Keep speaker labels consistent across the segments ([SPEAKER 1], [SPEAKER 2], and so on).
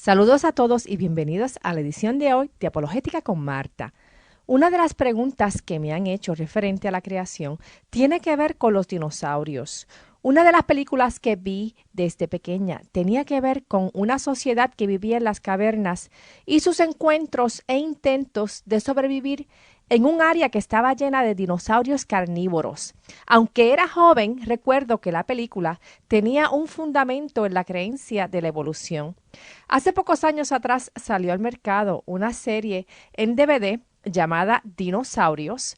[SPEAKER 1] Saludos a todos y bienvenidos a la edición de hoy de Apologética con Marta. Una de las preguntas que me han hecho referente a la creación tiene que ver con los dinosaurios. Una de las películas que vi desde pequeña tenía que ver con una sociedad que vivía en las cavernas y sus encuentros e intentos de sobrevivir en un área que estaba llena de dinosaurios carnívoros. Aunque era joven, recuerdo que la película tenía un fundamento en la creencia de la evolución. Hace pocos años atrás salió al mercado una serie en DVD llamada Dinosaurios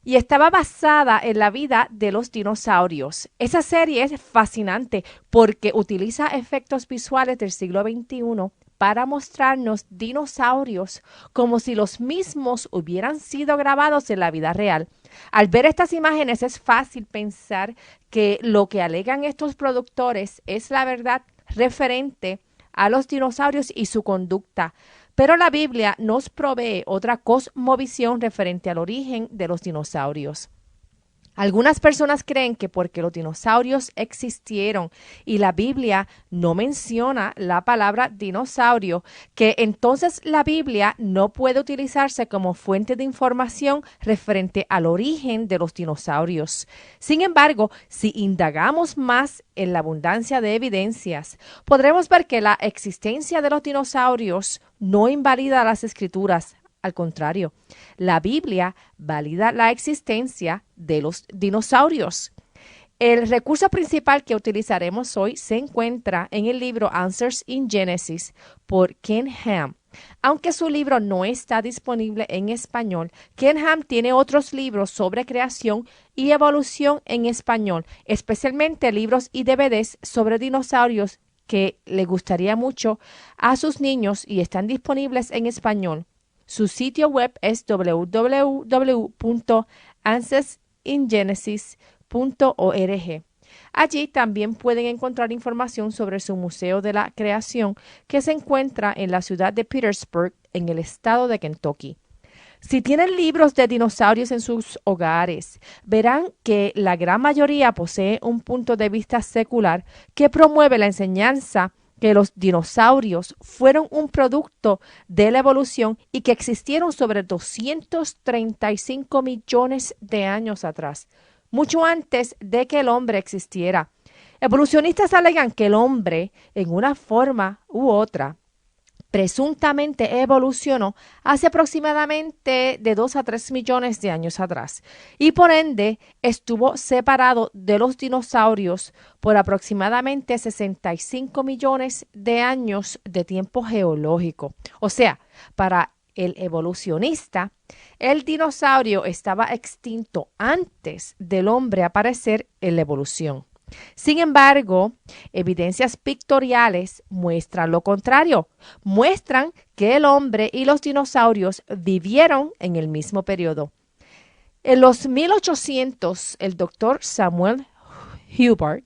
[SPEAKER 1] y estaba basada en la vida de los dinosaurios. Esa serie es fascinante porque utiliza efectos visuales del siglo XXI para mostrarnos dinosaurios como si los mismos hubieran sido grabados en la vida real. Al ver estas imágenes es fácil pensar que lo que alegan estos productores es la verdad referente a los dinosaurios y su conducta. Pero la Biblia nos provee otra cosmovisión referente al origen de los dinosaurios. Algunas personas creen que porque los dinosaurios existieron y la Biblia no menciona la palabra dinosaurio, que entonces la Biblia no puede utilizarse como fuente de información referente al origen de los dinosaurios. Sin embargo, si indagamos más en la abundancia de evidencias, podremos ver que la existencia de los dinosaurios no invalida las escrituras. Al contrario, la Biblia valida la existencia de los dinosaurios. El recurso principal que utilizaremos hoy se encuentra en el libro Answers in Genesis por Ken Ham. Aunque su libro no está disponible en español, Ken Ham tiene otros libros sobre creación y evolución en español, especialmente libros y DVDs sobre dinosaurios que le gustaría mucho a sus niños y están disponibles en español. Su sitio web es www.ancestringenesis.org. Allí también pueden encontrar información sobre su Museo de la Creación que se encuentra en la ciudad de Petersburg, en el estado de Kentucky. Si tienen libros de dinosaurios en sus hogares, verán que la gran mayoría posee un punto de vista secular que promueve la enseñanza que los dinosaurios fueron un producto de la evolución y que existieron sobre 235 millones de años atrás, mucho antes de que el hombre existiera. Evolucionistas alegan que el hombre, en una forma u otra, presuntamente evolucionó hace aproximadamente de 2 a 3 millones de años atrás y por ende estuvo separado de los dinosaurios por aproximadamente 65 millones de años de tiempo geológico. O sea, para el evolucionista, el dinosaurio estaba extinto antes del hombre aparecer en la evolución. Sin embargo, evidencias pictoriales muestran lo contrario. Muestran que el hombre y los dinosaurios vivieron en el mismo periodo. En los 1800, el doctor Samuel Hubbard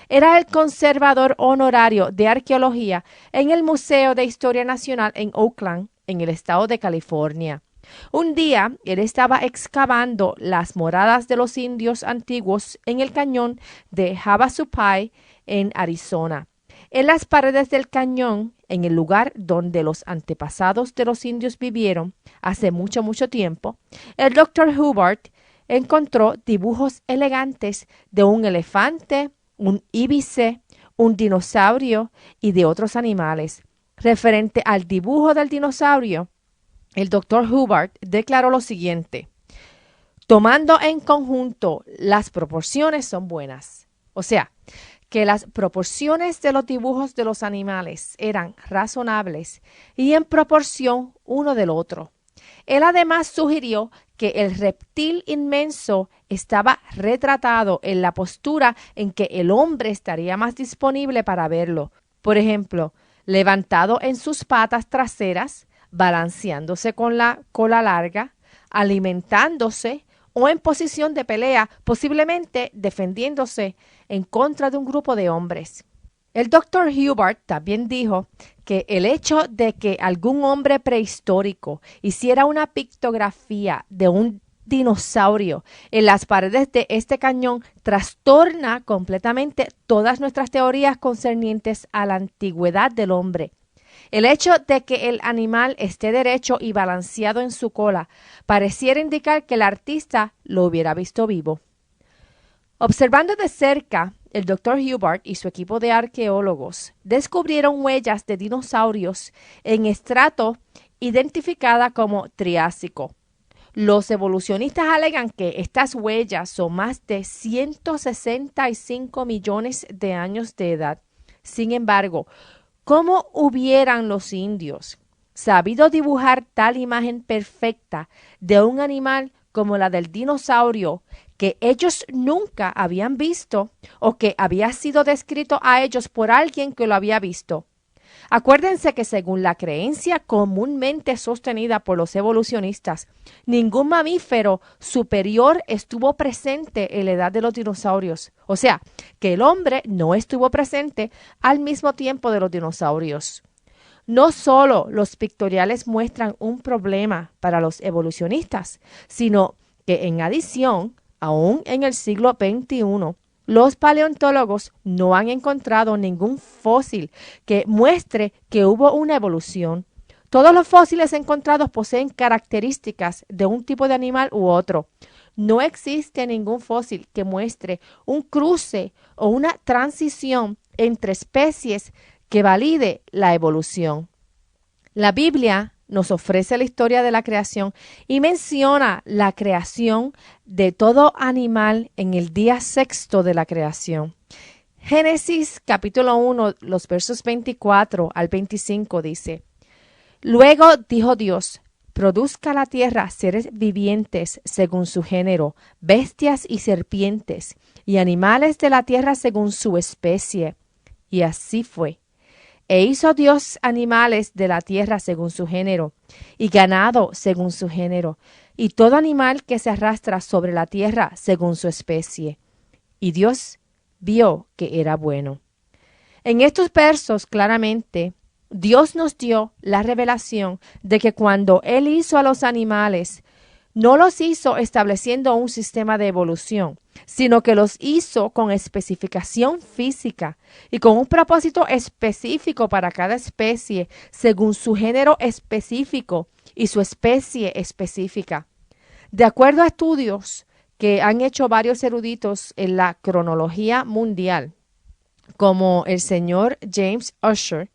[SPEAKER 1] era el conservador honorario de arqueología en el Museo de Historia Nacional en Oakland, en el estado de California. Un día, él estaba excavando las moradas de los indios antiguos en el cañón de Havasupai, en Arizona. En las paredes del cañón, en el lugar donde los antepasados de los indios vivieron hace mucho, mucho tiempo, el doctor Hubbard encontró dibujos elegantes de un elefante, un íbice, un dinosaurio y de otros animales. Referente al dibujo del dinosaurio, el doctor Hubbard declaró lo siguiente: tomando en conjunto, las proporciones son buenas. O sea, que las proporciones de los dibujos de los animales eran razonables y en proporción uno del otro. Él además sugirió que el reptil inmenso estaba retratado en la postura en que el hombre estaría más disponible para verlo. Por ejemplo, levantado en sus patas traseras, balanceándose con la cola larga, alimentándose o en posición de pelea, posiblemente defendiéndose en contra de un grupo de hombres. El doctor Hubbard también dijo que el hecho de que algún hombre prehistórico hiciera una pictografía de un dinosaurio en las paredes de este cañón trastorna completamente todas nuestras teorías concernientes a la antigüedad del hombre. El hecho de que el animal esté derecho y balanceado en su cola pareciera indicar que el artista lo hubiera visto vivo. Observando de cerca, el Dr. Hubbard y su equipo de arqueólogos descubrieron huellas de dinosaurios en estrato identificada como Triásico. Los evolucionistas alegan que estas huellas son más de 165 millones de años de edad. Sin embargo, ¿cómo hubieran los indios sabido dibujar tal imagen perfecta de un animal como la del dinosaurio que ellos nunca habían visto o que había sido descrito a ellos por alguien que lo había visto? Acuérdense que según la creencia comúnmente sostenida por los evolucionistas, ningún mamífero superior estuvo presente en la edad de los dinosaurios. O sea, que el hombre no estuvo presente al mismo tiempo de los dinosaurios. No solo los pictoriales muestran un problema para los evolucionistas, sino que en adición, aún en el siglo XXI, los paleontólogos no han encontrado ningún fósil que muestre que hubo una evolución. Todos los fósiles encontrados poseen características de un tipo de animal u otro. No existe ningún fósil que muestre un cruce o una transición entre especies que valide la evolución. La Biblia nos ofrece la historia de la creación y menciona la creación de todo animal en el día sexto de la creación. Génesis capítulo 1, los versos 24 al 25 dice: Luego dijo Dios: produzca la tierra seres vivientes según su género, bestias y serpientes, y animales de la tierra según su especie. Y así fue. E hizo Dios animales de la tierra según su género, y ganado según su género, y todo animal que se arrastra sobre la tierra según su especie. Y Dios vio que era bueno. En estos versos, claramente, Dios nos dio la revelación de que cuando Él hizo a los animales, no los hizo estableciendo un sistema de evolución, sino que los hizo con especificación física y con un propósito específico para cada especie, según su género específico y su especie específica. De acuerdo a estudios que han hecho varios eruditos en la cronología mundial, como el señor James Ussher,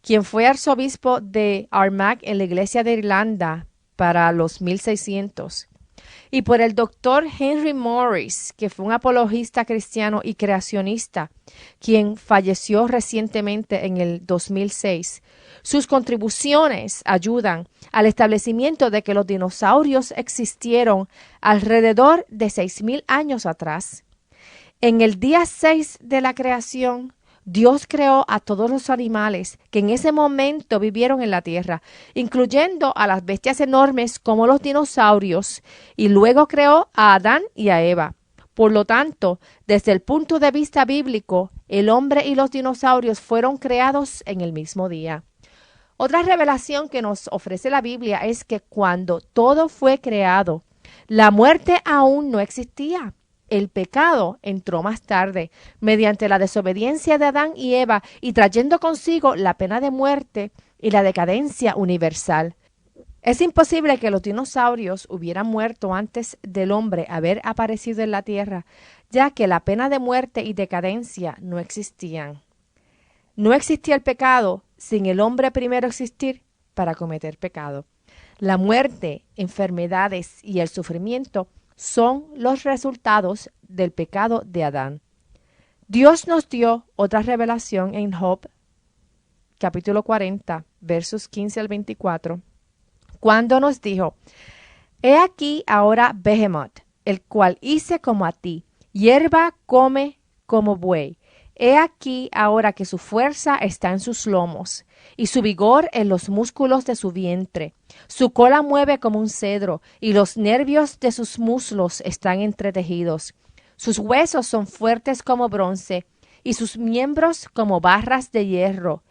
[SPEAKER 1] quien fue arzobispo de Armagh en la Iglesia de Irlanda para los 1600, y por el doctor Henry Morris, que fue un apologista cristiano y creacionista, quien falleció recientemente en el 2006. Sus contribuciones ayudan al establecimiento de que los dinosaurios existieron alrededor de 6,000 años atrás. En el día 6 de la creación, Dios creó a todos los animales que en ese momento vivieron en la tierra, incluyendo a las bestias enormes como los dinosaurios, y luego creó a Adán y a Eva. Por lo tanto, desde el punto de vista bíblico, el hombre y los dinosaurios fueron creados en el mismo día. Otra revelación que nos ofrece la Biblia es que cuando todo fue creado, la muerte aún no existía. El pecado entró más tarde, mediante la desobediencia de Adán y Eva, y trayendo consigo la pena de muerte y la decadencia universal. Es imposible que los dinosaurios hubieran muerto antes del hombre haber aparecido en la tierra, ya que la pena de muerte y decadencia no existían. No existía el pecado sin el hombre primero existir para cometer pecado. La muerte, enfermedades y el sufrimiento son los resultados del pecado de Adán. Dios nos dio otra revelación en Job, capítulo 40, versos 15 al 24, cuando nos dijo: He aquí ahora Behemoth, el cual hice como a ti, hierba come como buey. He aquí ahora que su fuerza está en sus lomos, y su vigor en los músculos de su vientre. Su cola mueve como un cedro, y los nervios de sus muslos están entretejidos. Sus huesos son fuertes como bronce, y sus miembros como barras de hierro.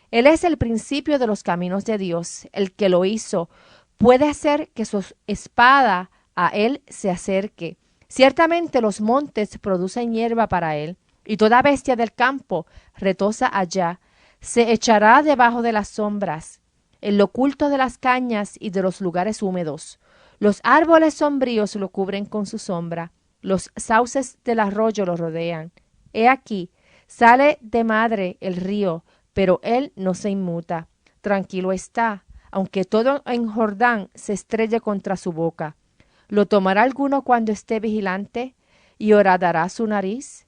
[SPEAKER 1] Él es el principio de los caminos de Dios, el que lo hizo. Puede hacer que su espada a él se acerque. Ciertamente los montes producen hierba para él, y toda bestia del campo retosa allá. Se echará debajo de las sombras, en lo oculto de las cañas y de los lugares húmedos. Los árboles sombríos lo cubren con su sombra, los sauces del arroyo lo rodean. He aquí, sale de madre el río, pero él no se inmuta. Tranquilo está, aunque todo en Jordán se estrelle contra su boca. ¿Lo tomará alguno cuando esté vigilante y horadará su nariz?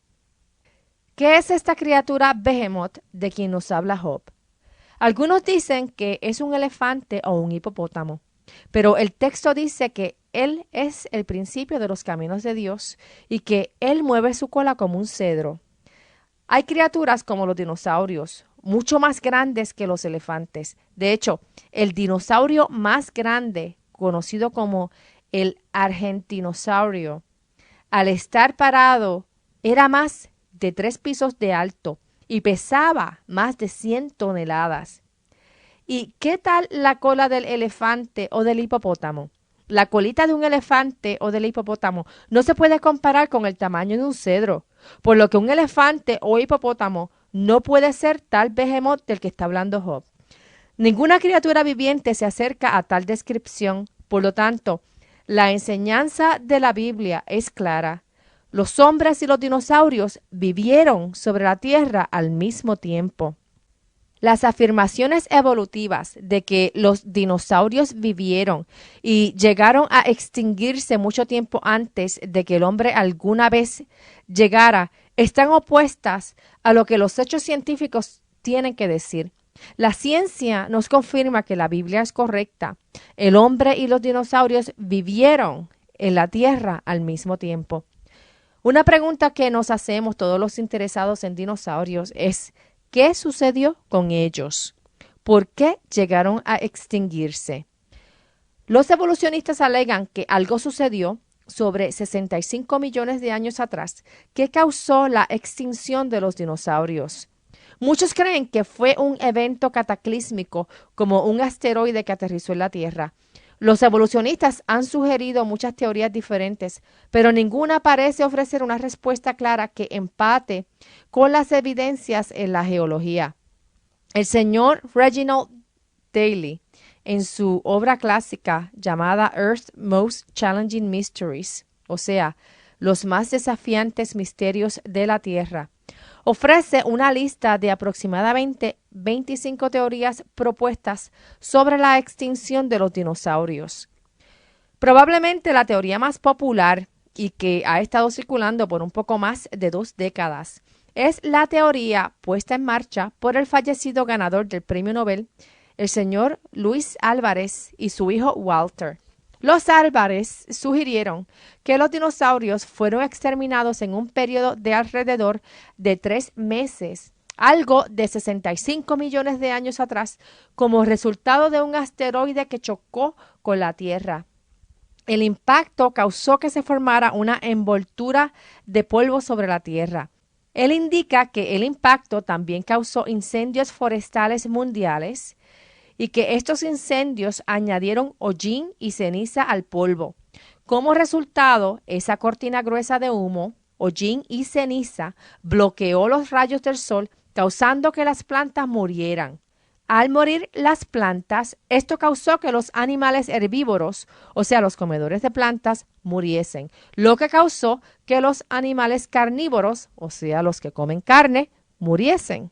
[SPEAKER 1] ¿Qué es esta criatura Behemoth de quien nos habla Job? Algunos dicen que es un elefante o un hipopótamo, pero el texto dice que él es el principio de los caminos de Dios y que él mueve su cola como un cedro. Hay criaturas como los dinosaurios, mucho más grandes que los elefantes. De hecho, el dinosaurio más grande, conocido como el argentinosaurio, al estar parado, era más de 3 pisos de alto y pesaba más de 100 toneladas. ¿Y qué tal la cola del elefante o del hipopótamo? La colita de un elefante o del hipopótamo no se puede comparar con el tamaño de un cedro, por lo que un elefante o hipopótamo no puede ser tal behemoth del que está hablando Job. Ninguna criatura viviente se acerca a tal descripción, por lo tanto, la enseñanza de la Biblia es clara. Los hombres y los dinosaurios vivieron sobre la tierra al mismo tiempo. Las afirmaciones evolutivas de que los dinosaurios vivieron y llegaron a extinguirse mucho tiempo antes de que el hombre alguna vez llegara están opuestas a lo que los hechos científicos tienen que decir. La ciencia nos confirma que la Biblia es correcta. El hombre y los dinosaurios vivieron en la tierra al mismo tiempo. Una pregunta que nos hacemos todos los interesados en dinosaurios es: ¿qué sucedió con ellos? ¿Por qué llegaron a extinguirse? Los evolucionistas alegan que algo sucedió sobre 65 millones de años atrás que causó la extinción de los dinosaurios. Muchos creen que fue un evento cataclísmico como un asteroide que aterrizó en la Tierra. Los evolucionistas han sugerido muchas teorías diferentes, pero ninguna parece ofrecer una respuesta clara que empate con las evidencias en la geología. El señor Reginald Daly, en su obra clásica llamada Earth's Most Challenging Mysteries, o sea, los más desafiantes misterios de la Tierra, ofrece una lista de aproximadamente 25 teorías propuestas sobre la extinción de los dinosaurios. Probablemente la teoría más popular y que ha estado circulando por un poco más de 2 décadas es la teoría puesta en marcha por el fallecido ganador del Premio Nobel, el señor Luis Álvarez y su hijo Walter. Los Álvarez sugirieron que los dinosaurios fueron exterminados en un periodo de alrededor de 3 meses, algo de 65 millones de años atrás, como resultado de un asteroide que chocó con la Tierra. El impacto causó que se formara una envoltura de polvo sobre la Tierra. Él indica que el impacto también causó incendios forestales mundiales y que estos incendios añadieron hollín y ceniza al polvo. Como resultado, esa cortina gruesa de humo, hollín y ceniza bloqueó los rayos del sol, causando que las plantas murieran. Al morir las plantas, esto causó que los animales herbívoros, o sea, los comedores de plantas, muriesen, lo que causó que los animales carnívoros, o sea, los que comen carne, muriesen.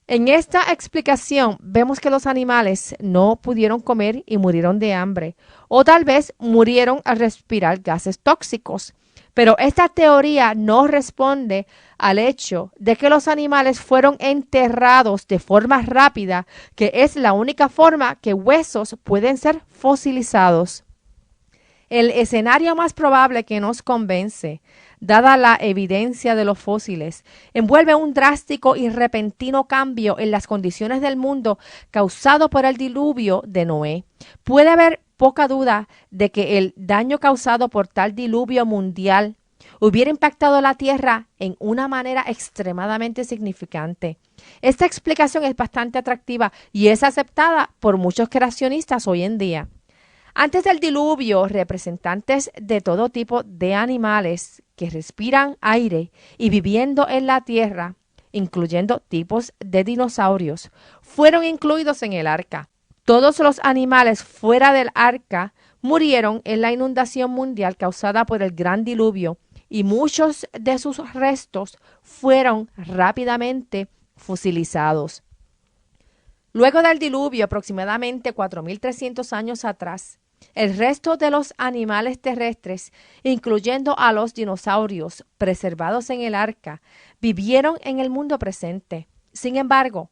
[SPEAKER 1] En esta explicación vemos que los animales no pudieron comer y murieron de hambre, o tal vez murieron al respirar gases tóxicos. Pero esta teoría no responde al hecho de que los animales fueron enterrados de forma rápida, que es la única forma que huesos pueden ser fosilizados. El escenario más probable que nos convence, dada la evidencia de los fósiles, envuelve un drástico y repentino cambio en las condiciones del mundo causado por el diluvio de Noé. Puede haber poca duda de que el daño causado por tal diluvio mundial hubiera impactado la Tierra en una manera extremadamente significante. Esta explicación es bastante atractiva y es aceptada por muchos creacionistas hoy en día. Antes del diluvio, representantes de todo tipo de animales que respiran aire y viviendo en la tierra incluyendo tipos de dinosaurios, fueron incluidos en el arca. Todos los animales fuera del arca murieron en la inundación mundial causada por el gran diluvio y muchos de sus restos fueron rápidamente fosilizados. Luego del diluvio, aproximadamente 4.300 años atrás, el resto de los animales terrestres, incluyendo a los dinosaurios preservados en el arca, vivieron en el mundo presente. Sin embargo,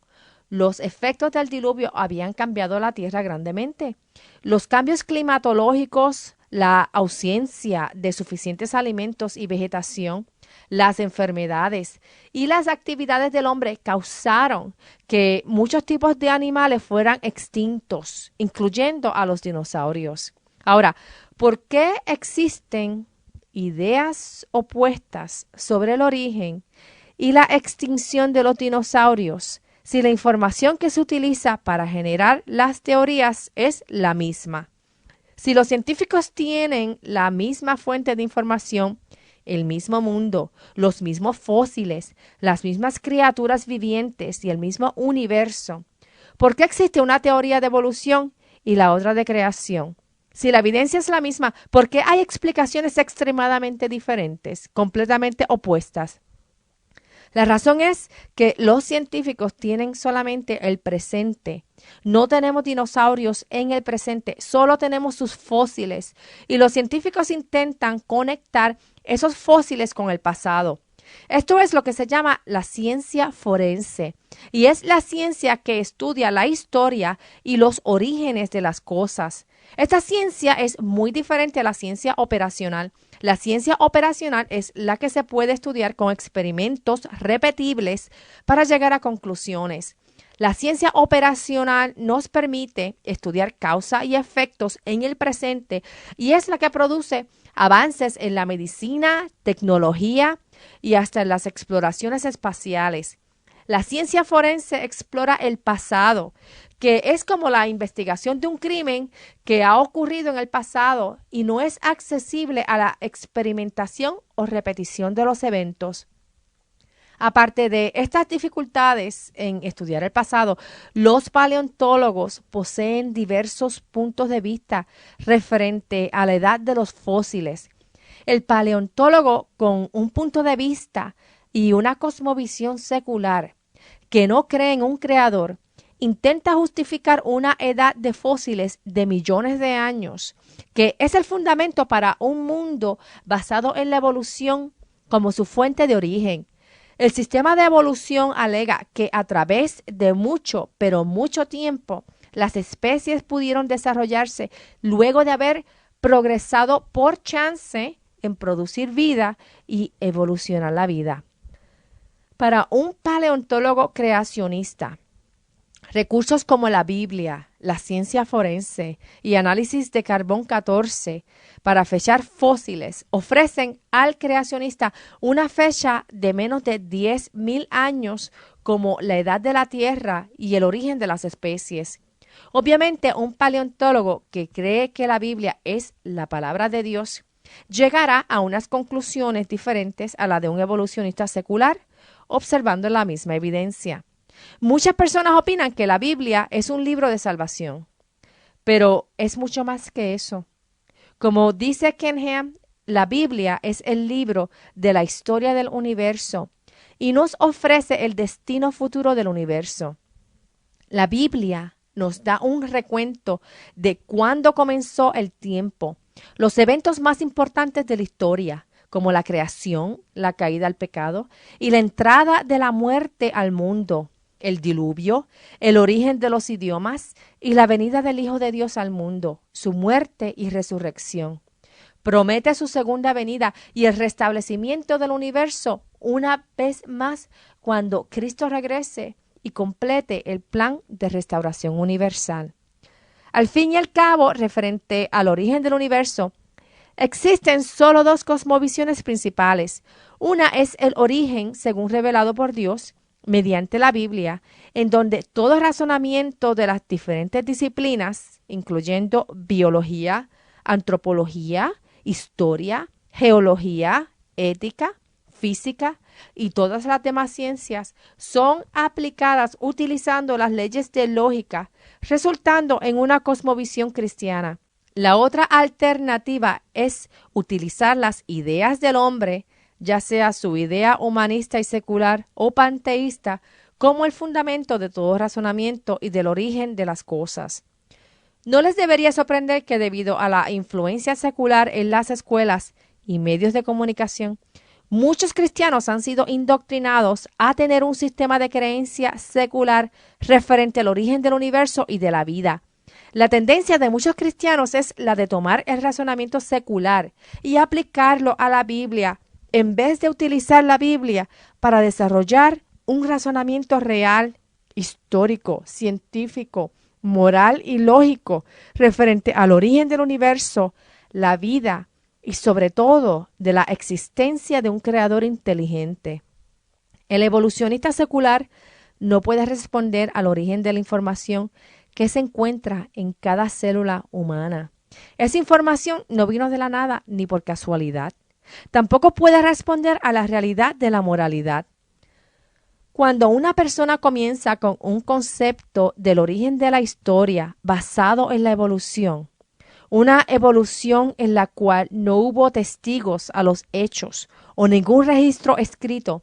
[SPEAKER 1] los efectos del diluvio habían cambiado la Tierra grandemente. Los cambios climatológicos, la ausencia de suficientes alimentos y vegetación, las enfermedades y las actividades del hombre causaron que muchos tipos de animales fueran extintos, incluyendo a los dinosaurios. Ahora, ¿por qué existen ideas opuestas sobre el origen y la extinción de los dinosaurios si la información que se utiliza para generar las teorías es la misma? Si los científicos tienen la misma fuente de información, el mismo mundo, los mismos fósiles, las mismas criaturas vivientes y el mismo universo, ¿por qué existe una teoría de evolución y la otra de creación? Si la evidencia es la misma, ¿por qué hay explicaciones extremadamente diferentes, completamente opuestas? La razón es que los científicos tienen solamente el presente. No tenemos dinosaurios en el presente, solo tenemos sus fósiles. Y los científicos intentan conectar esos fósiles con el pasado. Esto es lo que se llama la ciencia forense. Y es la ciencia que estudia la historia y los orígenes de las cosas. Esta ciencia es muy diferente a la ciencia operacional. La ciencia operacional es la que se puede estudiar con experimentos repetibles para llegar a conclusiones. La ciencia operacional nos permite estudiar causa y efectos en el presente y es la que produce avances en la medicina, tecnología y hasta en las exploraciones espaciales. La ciencia forense explora el pasado, que es como la investigación de un crimen que ha ocurrido en el pasado y no es accesible a la experimentación o repetición de los eventos. Aparte de estas dificultades en estudiar el pasado, los paleontólogos poseen diversos puntos de vista referente a la edad de los fósiles. El paleontólogo con un punto de vista y una cosmovisión secular que no cree en un creador intenta justificar una edad de fósiles de millones de años, que es el fundamento para un mundo basado en la evolución como su fuente de origen. El sistema de evolución alega que a través de mucho, pero mucho tiempo, las especies pudieron desarrollarse luego de haber progresado por chance en producir vida y evolucionar la vida. Para un paleontólogo creacionista, recursos como la Biblia, la ciencia forense y análisis de carbón 14 para fechar fósiles ofrecen al creacionista una fecha de menos de 10.000 años como la edad de la Tierra y el origen de las especies. Obviamente, un paleontólogo que cree que la Biblia es la palabra de Dios llegará a unas conclusiones diferentes a la de un evolucionista secular, observando la misma evidencia. Muchas personas opinan que la Biblia es un libro de salvación, pero es mucho más que eso. Como dice Ken Ham, la Biblia es el libro de la historia del universo y nos ofrece el destino futuro del universo. La Biblia nos da un recuento de cuándo comenzó el tiempo, los eventos más importantes de la historia, como la creación, la caída al pecado y la entrada de la muerte al mundo, el diluvio, el origen de los idiomas y la venida del Hijo de Dios al mundo, su muerte y resurrección. Promete su segunda venida y el restablecimiento del universo una vez más cuando Cristo regrese y complete el plan de restauración universal. Al fin y al cabo, referente al origen del universo, existen solo dos cosmovisiones principales. Una es el origen según revelado por Dios mediante la Biblia, en donde todo razonamiento de las diferentes disciplinas, incluyendo biología, antropología, historia, geología, ética, física, y todas las demás ciencias son aplicadas utilizando las leyes de lógica, resultando en una cosmovisión cristiana. La otra alternativa es utilizar las ideas del hombre, ya sea su idea humanista y secular o panteísta, como el fundamento de todo razonamiento y del origen de las cosas. No les debería sorprender que debido a la influencia secular en las escuelas y medios de comunicación, muchos cristianos han sido indoctrinados a tener un sistema de creencia secular referente al origen del universo y de la vida. La tendencia de muchos cristianos es la de tomar el razonamiento secular y aplicarlo a la Biblia, en vez de utilizar la Biblia para desarrollar un razonamiento real, histórico, científico, moral y lógico referente al origen del universo, la vida y sobre todo de la existencia de un creador inteligente. El evolucionista secular no puede responder al origen de la información que se encuentra en cada célula humana. Esa información no vino de la nada ni por casualidad. Tampoco puede responder a la realidad de la moralidad. Cuando una persona comienza con un concepto del origen de la historia basado en la evolución, una evolución en la cual no hubo testigos a los hechos o ningún registro escrito,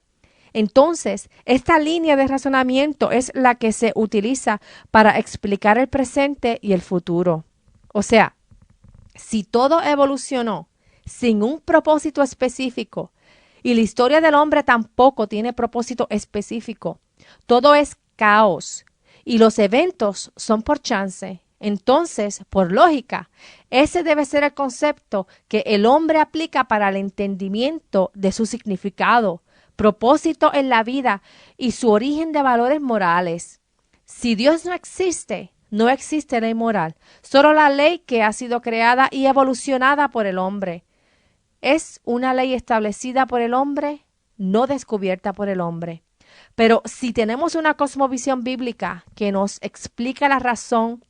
[SPEAKER 1] entonces esta línea de razonamiento es la que se utiliza para explicar el presente y el futuro. O sea, si todo evolucionó sin un propósito específico, y la historia del hombre tampoco tiene propósito específico, todo es caos y los eventos son por chance. Entonces, por lógica, ese debe ser el concepto que el hombre aplica para el entendimiento de su significado, propósito en la vida y su origen de valores morales. Si Dios no existe, no existe ley moral, solo la ley que ha sido creada y evolucionada por el hombre. Es una ley establecida por el hombre, no descubierta por el hombre. Pero si tenemos una cosmovisión bíblica que nos explica la razón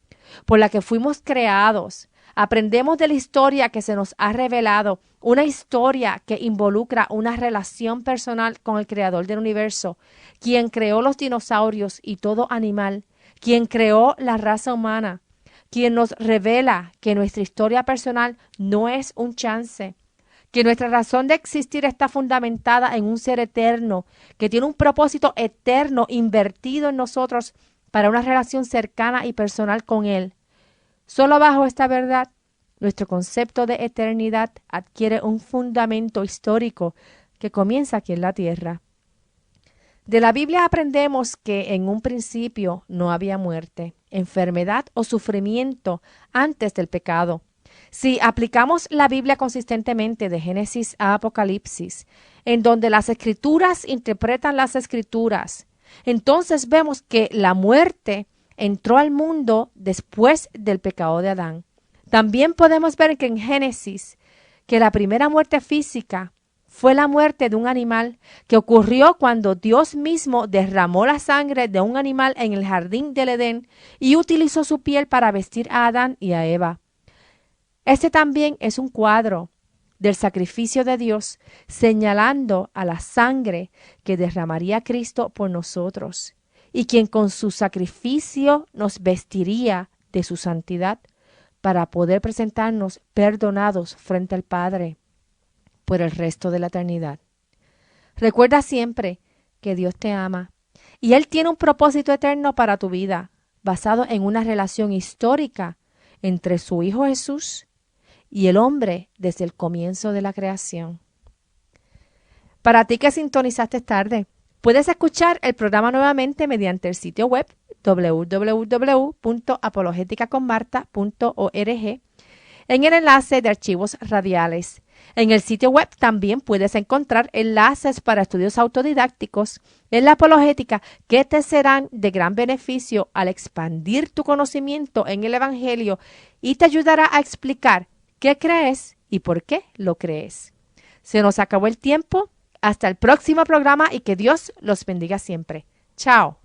[SPEAKER 1] por la que fuimos creados, aprendemos de la historia que se nos ha revelado, una historia que involucra una relación personal con el creador del universo, quien creó los dinosaurios y todo animal, quien creó la raza humana, quien nos revela que nuestra historia personal no es un chance, que nuestra razón de existir está fundamentada en un ser eterno, que tiene un propósito eterno invertido en nosotros para una relación cercana y personal con Él. Solo bajo esta verdad, nuestro concepto de eternidad adquiere un fundamento histórico que comienza aquí en la tierra. De la Biblia aprendemos que en un principio no había muerte, enfermedad o sufrimiento antes del pecado. Si aplicamos la Biblia consistentemente de Génesis a Apocalipsis, en donde las Escrituras interpretan las Escrituras, entonces vemos que la muerte entró al mundo después del pecado de Adán. También podemos ver que en Génesis, que la primera muerte física fue la muerte de un animal que ocurrió cuando Dios mismo derramó la sangre de un animal en el jardín del Edén y utilizó su piel para vestir a Adán y a Eva. Este también es un cuadro del sacrificio de Dios, señalando a la sangre que derramaría Cristo por nosotros, y quien con su sacrificio nos vestiría de su santidad para poder presentarnos perdonados frente al Padre por el resto de la eternidad. Recuerda siempre que Dios te ama y Él tiene un propósito eterno para tu vida, basado en una relación histórica entre su Hijo Jesús y el hombre desde el comienzo de la creación. Para ti que sintonizaste tarde, puedes escuchar el programa nuevamente mediante el sitio web www.apologeticaconmarta.org en el enlace de archivos radiales. En el sitio web también puedes encontrar enlaces para estudios autodidácticos en la apologética que te serán de gran beneficio al expandir tu conocimiento en el Evangelio y te ayudará a explicar qué crees y por qué lo crees. Se nos acabó el tiempo. Hasta el próximo programa y que Dios los bendiga siempre. Chao.